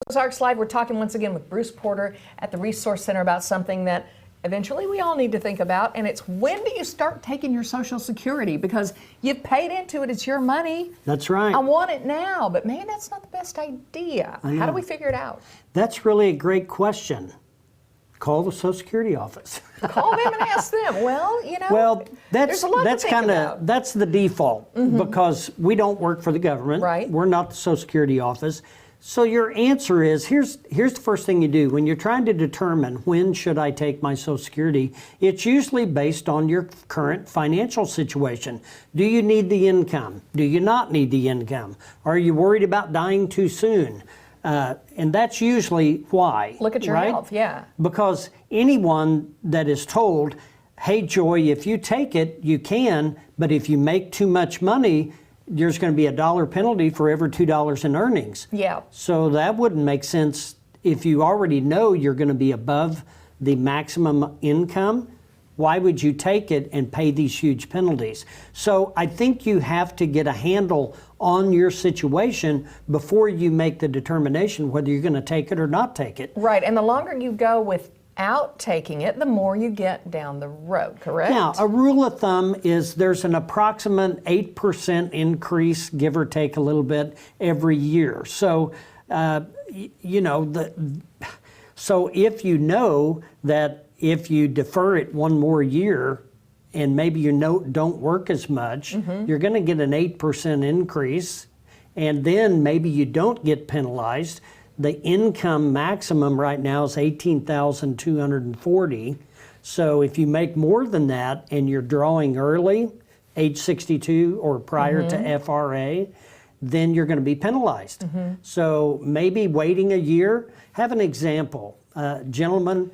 Ozarks Live, we're talking once again with Bruce Porter at the Resource Center about something that eventually we all need to think about, and it's when do you start taking your Social Security? Because you've paid into it, it's your money. That's right. I want it now, but maybe that's not the best idea. How do we figure it out? That's really a great question. Call the Social Security office. Call them and ask them. Well, you know, well, there's a lot to think about. That's the default because we don't work for the government. Right. We're not the Social Security office. So your answer is, here's the first thing you do. When you're trying to determine when should I take my Social Security, it's usually based on your current financial situation. Do you need the income? Do you not need the income? Are you worried about dying too soon? And that's usually why. Look at your health, yeah. Because anyone that is told, hey, Joy, if you take it, you can, but if you make too much money, there's going to be a $1 penalty for every $2 in earnings. Yeah. So that wouldn't make sense if you already know you're going to be above the maximum income. Why would you take it and pay these huge penalties? So I think you have to get a handle on your situation before you make the determination whether you're going to take it or not take it. Right, and the longer you go without taking it, the more you get down the road, correct? Now, a rule of thumb is there's an approximate 8% increase, give or take a little bit, every year. So, you know, so if you know that if you defer it one more year and maybe you don't work as much, you're going to get an 8% increase, and then maybe you don't get penalized. The income maximum right now is $18,240. So if you make more than that and you're drawing early, age 62 or prior to FRA, then you're going to be penalized. So maybe waiting a year. Have an example. Gentleman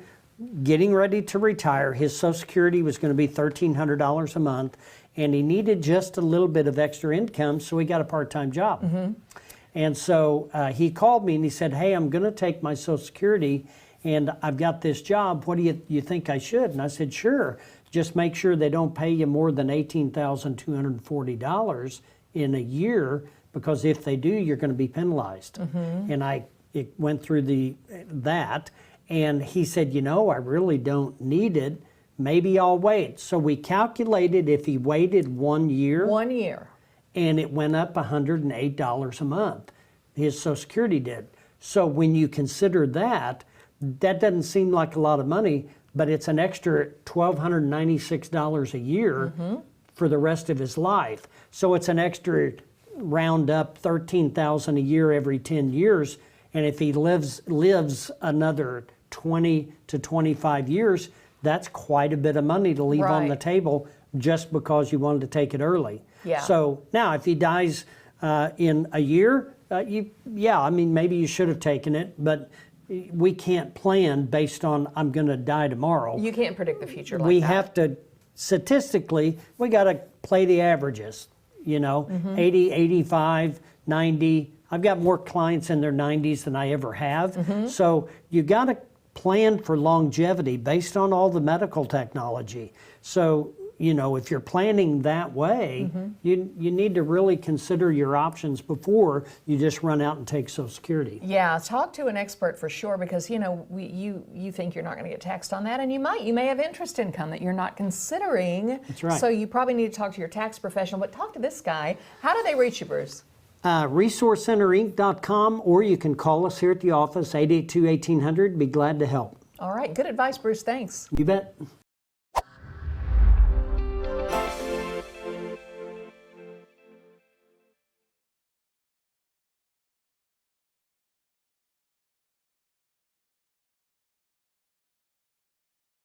getting ready to retire, his Social Security was going to be $1,300 a month, and he needed just a little bit of extra income, so he got a part-time job. And so he called me and he said, hey, I'm going to take my Social Security and I've got this job. What do you think I should? And I said, sure. Just make sure they don't pay you more than $18,240 in a year, because if they do, you're going to be penalized. And it went through that. And he said, you know, I really don't need it. Maybe I'll wait. So we calculated if he waited 1 year. 1 year. And it went up $108 a month. His Social Security did. So when you consider that, that doesn't seem like a lot of money, but it's an extra $1,296 a year for the rest of his life. So it's an extra round up $13,000 a year every 10 years. And if he lives another 20 to 25 years, that's quite a bit of money to leave on the table just because you wanted to take it early. Yeah. So now if he dies in a year, I mean, maybe you should have taken it, but we can't plan based on I'm going to die tomorrow. You can't predict the future like that. We have to, statistically, we got to play the averages, you know, 80, 85, 90. I've got more clients in their 90s than I ever have. So you got to plan for longevity based on all the medical technology. So, you know, if you're planning that way, you need to really consider your options before you just run out and take Social Security. Yeah, talk to an expert for sure, because, you know, you think you're not going to get taxed on that, and you may have interest income that you're not considering. That's right. So you probably need to talk to your tax professional, but talk to this guy. How do they reach you, Bruce? ResourceCenterInc.com, or you can call us here at the office, 882-1800. Be glad to help. All right, good advice, Bruce. Thanks. You bet.